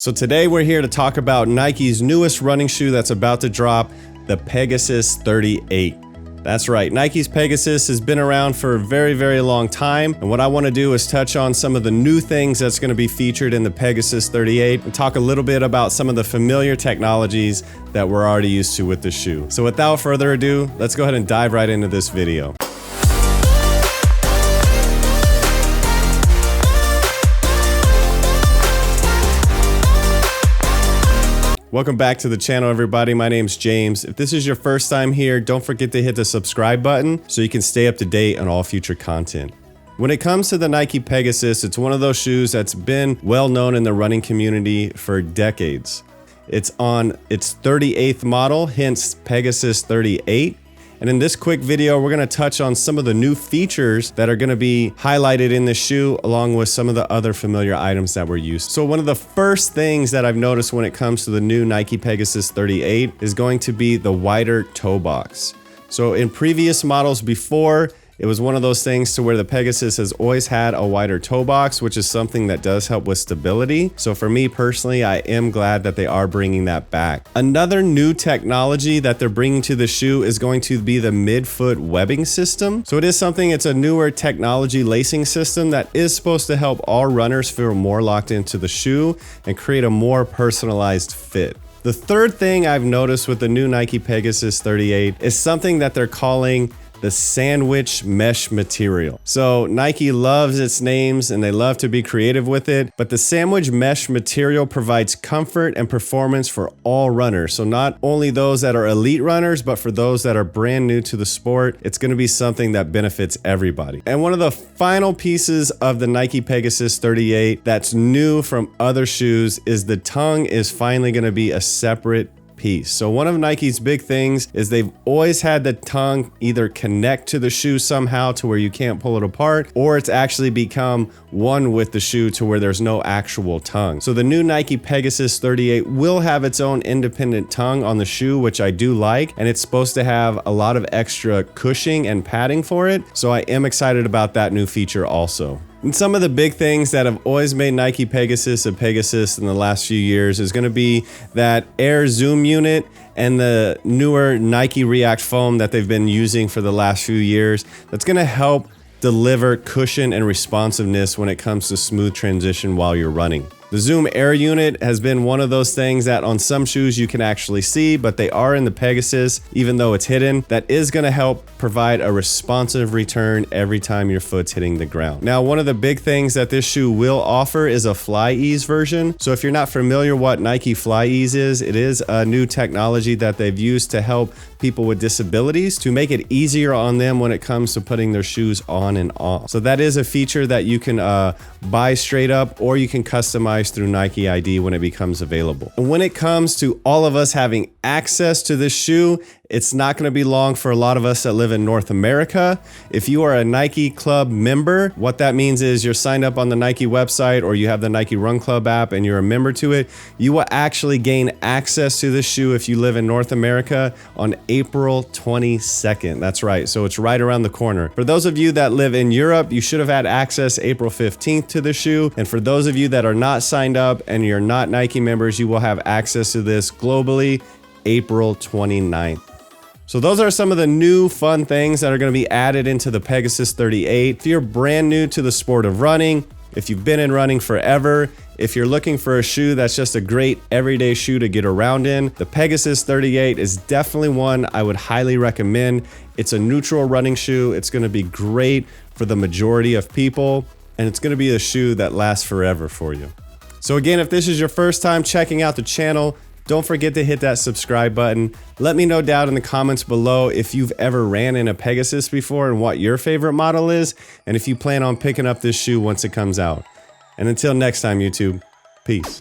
So today we're here to talk about Nike's newest running shoe that's about to drop, the Pegasus 38. That's right, Nike's Pegasus has been around for a very, very long time. And what I want to do is touch on some of the new things that's going to be featured in the Pegasus 38 and talk a little bit about some of the familiar technologies that we're already used to with the shoe. So without further ado, let's go ahead and dive right into this video. Welcome back to the channel, everybody. My name's James. If this is your first time here, don't forget to hit the subscribe button so you can stay up to date on all future content. When it comes to the Nike Pegasus, it's one of those shoes that's been well known in the running community for decades. It's on its 38th model, hence Pegasus 38. And in this quick video, we're going to touch on some of the new features that are going to be highlighted in the shoe, along with some of the other familiar items that we're used to. So one of the first things that I've noticed when it comes to the new Nike Pegasus 38 is going to be the wider toe box. So in previous models before, it was one of those things to where the Pegasus has always had a wider toe box, which is something that does help with stability. So for me personally, I am glad that they are bringing that back. Another new technology that they're bringing to the shoe is going to be the midfoot webbing system. So it is something, it's a newer technology lacing system that is supposed to help all runners feel more locked into the shoe and create a more personalized fit. The third thing I've noticed with the new Nike Pegasus 38 is something that they're calling the sandwich mesh material. So Nike loves its names and they love to be creative with it, but the sandwich mesh material provides comfort and performance for all runners. So not only those that are elite runners, but for those that are brand new to the sport, it's going to be something that benefits everybody. And one of the final pieces of the Nike Pegasus 38 that's new from other shoes is the tongue is finally going to be a separate piece. So one of Nike's big things is they've always had the tongue either connect to the shoe somehow to where you can't pull it apart, or it's actually become one with the shoe to where there's no actual tongue. So the new Nike Pegasus 38 will have its own independent tongue on the shoe, which I do like, and it's supposed to have a lot of extra cushioning and padding for it. So I am excited about that new feature also. And some of the big things that have always made Nike Pegasus a Pegasus in the last few years is going to be that Air Zoom unit and the newer Nike React foam that they've been using for the last few years. That's going to help deliver cushion and responsiveness when it comes to smooth transition while you're running. The Zoom Air unit has been one of those things that on some shoes you can actually see, but they are in the Pegasus, even though it's hidden. That is going to help provide a responsive return every time your foot's hitting the ground. Now, one of the big things that this shoe will offer is a Fly Ease version. So if you're not familiar what Nike Fly Ease is, it is a new technology that they've used to help people with disabilities to make it easier on them when it comes to putting their shoes on and off. So that is a feature that you can buy straight up, or you can customize through Nike ID when it becomes available. And when it comes to all of us having access to this shoe, it's not going to be long for a lot of us that live in North America. If you are a Nike Club member, what that means is you're signed up on the Nike website, or you have the Nike Run Club app and you're a member to it, you will actually gain access to this shoe if you live in North America on April 22nd. That's right. So it's right around the corner. For those of you that live in Europe, you should have had access April 15th to the shoe. And for those of you that are not signed up and you're not Nike members, you will have access to this globally April 29th. So those are some of the new fun things that are going to be added into the Pegasus 38. If you're brand new to the sport of running, if you've been in running forever, if you're looking for a shoe that's just a great everyday shoe to get around in, the Pegasus 38 is definitely one I would highly recommend. It's a neutral running shoe. It's going to be great for the majority of people, and it's going to be a shoe that lasts forever for you. So again, if this is your first time checking out the channel, don't forget to hit that subscribe button. Let me know down in the comments below if you've ever ran in a Pegasus before and what your favorite model is, and if you plan on picking up this shoe once it comes out. And until next time, YouTube, peace.